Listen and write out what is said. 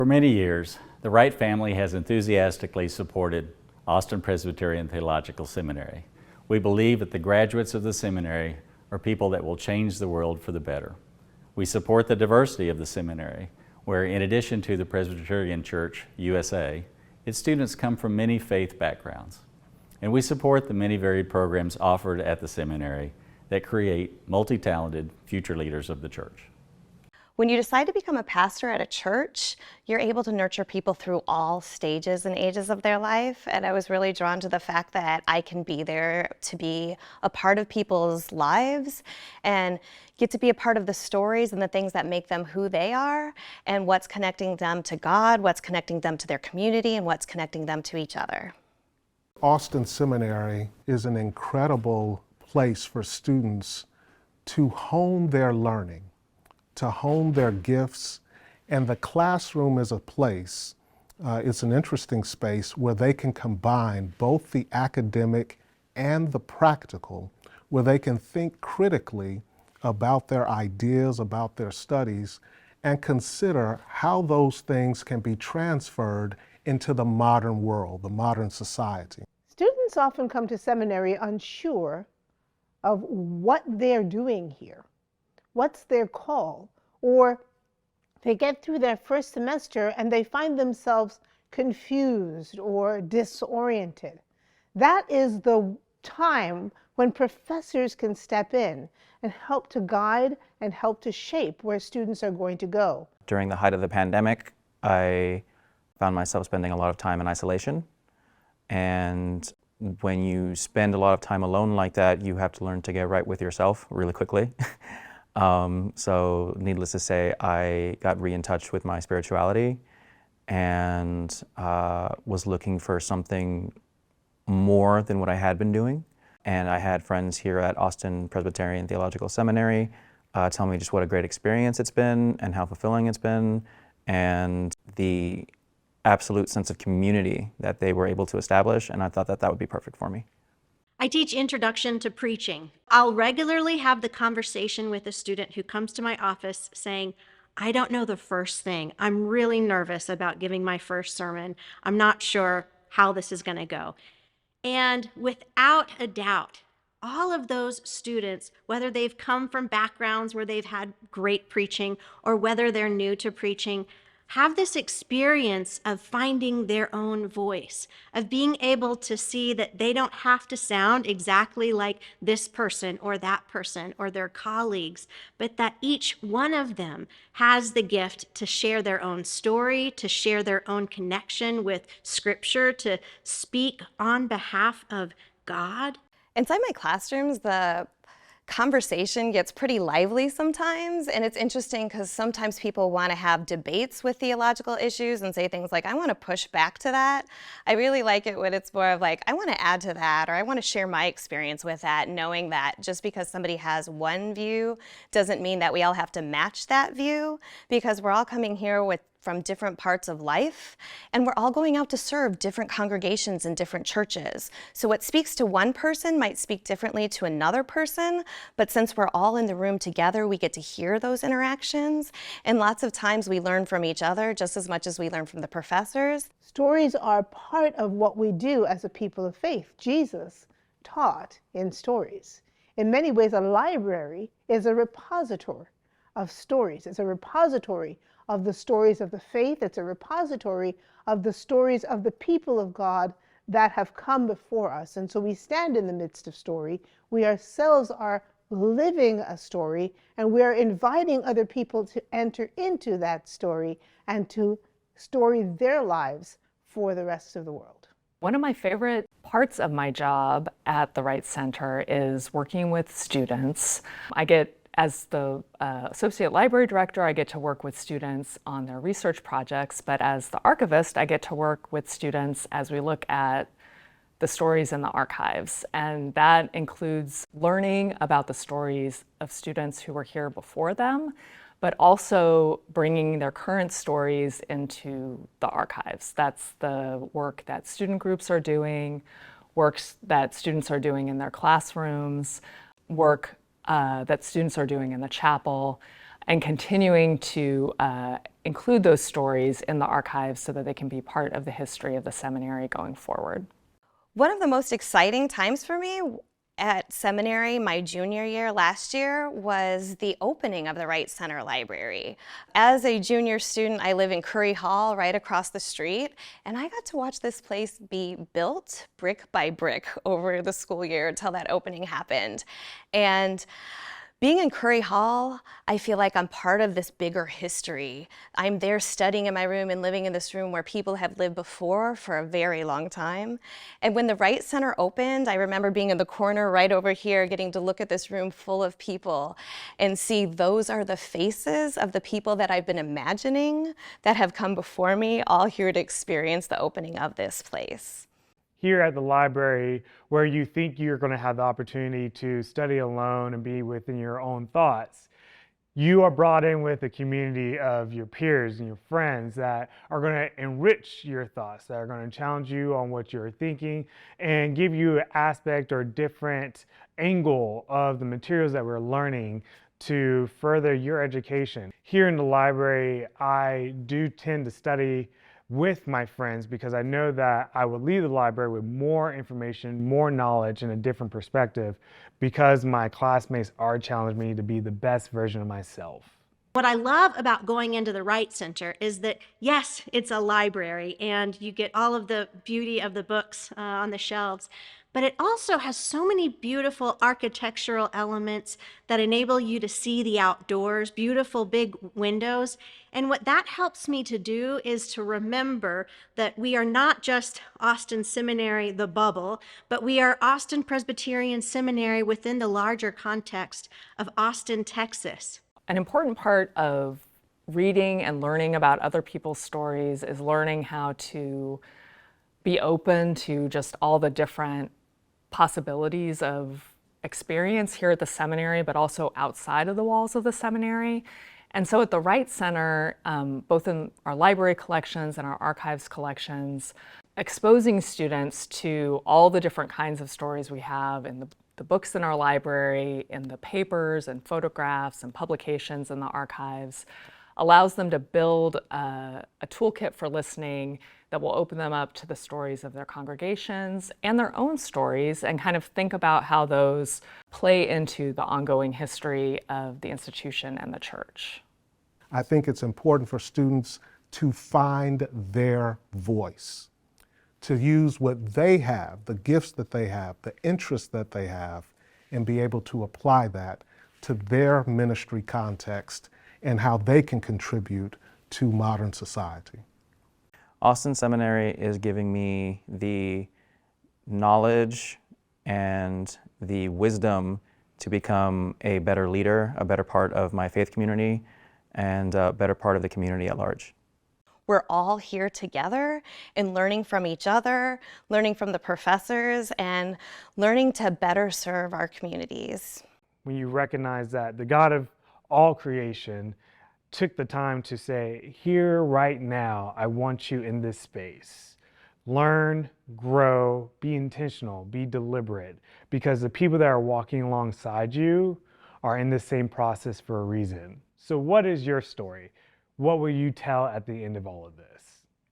For many years, the Wright family has enthusiastically supported Austin Presbyterian Theological Seminary. We believe that the graduates of the seminary are people that will change the world for the better. We support the diversity of the seminary, where in addition to the Presbyterian Church USA, its students come from many faith backgrounds. And we support the many varied programs offered at the seminary that create multi-talented future leaders of the church. When you decide to become a pastor at a church, you're able to nurture people through all stages and ages of their life. And I was really drawn to the fact that I can be there to be a part of people's lives and get to be a part of the stories and the things that make them who they are and what's connecting them to God, what's connecting them to their community, and what's connecting them to each other. Austin Seminary is an incredible place for students to hone their learning, to hone their gifts, and the classroom is a place, it's an interesting space where they can combine both the academic and the practical, where they can think critically about their ideas, about their studies, and consider how those things can be transferred into the modern world, the modern society. Students often come to seminary unsure of what they're doing here. What's their call? Or they get through their first semester and they find themselves confused or disoriented. That is the time when professors can step in and help to guide and help to shape where students are going to go. During the height of the pandemic, I found myself spending a lot of time in isolation. And when you spend a lot of time alone like that, you have to learn to get right with yourself really quickly. So needless to say, I got in touch with my spirituality and was looking for something more than what I had been doing. And I had friends here at Austin Presbyterian Theological Seminary tell me just what a great experience it's been and how fulfilling it's been, and the absolute sense of community that they were able to establish, and I thought that that would be perfect for me. I teach Introduction to Preaching. I'll regularly have the conversation with a student who comes to my office saying, I don't know the first thing. I'm really nervous about giving my first sermon. I'm not sure how this is going to go. And without a doubt, all of those students, whether they've come from backgrounds where they've had great preaching or whether they're new to preaching, have this experience of finding their own voice, of being able to see that they don't have to sound exactly like this person or that person or their colleagues, but that each one of them has the gift to share their own story, to share their own connection with Scripture, to speak on behalf of God. Inside my classrooms, the conversation gets pretty lively sometimes, and it's interesting because sometimes people want to have debates with theological issues and say things like, I want to push back to that. I really like it when it's more of like, I want to add to that, or I want to share my experience with that, knowing that just because somebody has one view doesn't mean that we all have to match that view, because we're all coming here from different parts of life, and we're all going out to serve different congregations in different churches. So what speaks to one person might speak differently to another person, but since we're all in the room together, we get to hear those interactions, and lots of times we learn from each other just as much as we learn from the professors. Stories are part of what we do as a people of faith. Jesus taught in stories. In many ways, a library is a repository of stories. It's a repository of the stories of the faith. It's a repository of the stories of the people of God that have come before us. And so we stand in the midst of story. We ourselves are living a story, and we are inviting other people to enter into that story and to story their lives for the rest of the world. One of my favorite parts of my job at the Wright Center is working with students. As the Associate Library Director, I get to work with students on their research projects, but as the archivist, I get to work with students as we look at the stories in the archives. And that includes learning about the stories of students who were here before them, but also bringing their current stories into the archives. That's the work that student groups are doing, works that students are doing in their classrooms, work that students are doing in the chapel, and continuing to include those stories in the archives so that they can be part of the history of the seminary going forward. One of the most exciting times for me at seminary my junior year last year was the opening of the Wright Center Library. As a junior student, I live in Curry Hall right across the street, and I got to watch this place be built brick by brick over the school year until that opening happened. And being in Curry Hall, I feel like I'm part of this bigger history. I'm there studying in my room and living in this room where people have lived before for a very long time. And when the Wright Center opened, I remember being in the corner right over here, getting to look at this room full of people and see those are the faces of the people that I've been imagining that have come before me, all here to experience the opening of this place. Here at the library, where you think you're going to have the opportunity to study alone and be within your own thoughts, you are brought in with a community of your peers and your friends that are going to enrich your thoughts, that are going to challenge you on what you're thinking and give you an aspect or different angle of the materials that we're learning to further your education. Here in the library, I do tend to study with my friends because I know that I will leave the library with more information, more knowledge, and a different perspective because my classmates are challenging me to be the best version of myself. What I love about going into the Wright Center is that, yes, it's a library and you get all of the beauty of the books on the shelves, but it also has so many beautiful architectural elements that enable you to see the outdoors, beautiful big windows. And what that helps me to do is to remember that we are not just Austin Seminary, the bubble, but we are Austin Presbyterian Seminary within the larger context of Austin, Texas. An important part of reading and learning about other people's stories is learning how to be open to just all the different possibilities of experience here at the seminary, but also outside of the walls of the seminary. And so at the Wright Center, both in our library collections and our archives collections, exposing students to all the different kinds of stories we have in the books in our library, in the papers and photographs and publications in the archives, allows them to build a toolkit for listening that will open them up to the stories of their congregations and their own stories and kind of think about how those play into the ongoing history of the institution and the church. I think it's important for students to find their voice, to use what they have, the gifts that they have, the interests that they have, and be able to apply that to their ministry context and how they can contribute to modern society. Austin Seminary is giving me the knowledge and the wisdom to become a better leader, a better part of my faith community, and a better part of the community at large. We're all here together and learning from each other, learning from the professors, and learning to better serve our communities. When you recognize that the God of all creation took the time to say, here, right now, I want you in this space. Learn, grow, be intentional, be deliberate, because the people that are walking alongside you are in the same process for a reason. So what is your story? What will you tell at the end of all of this?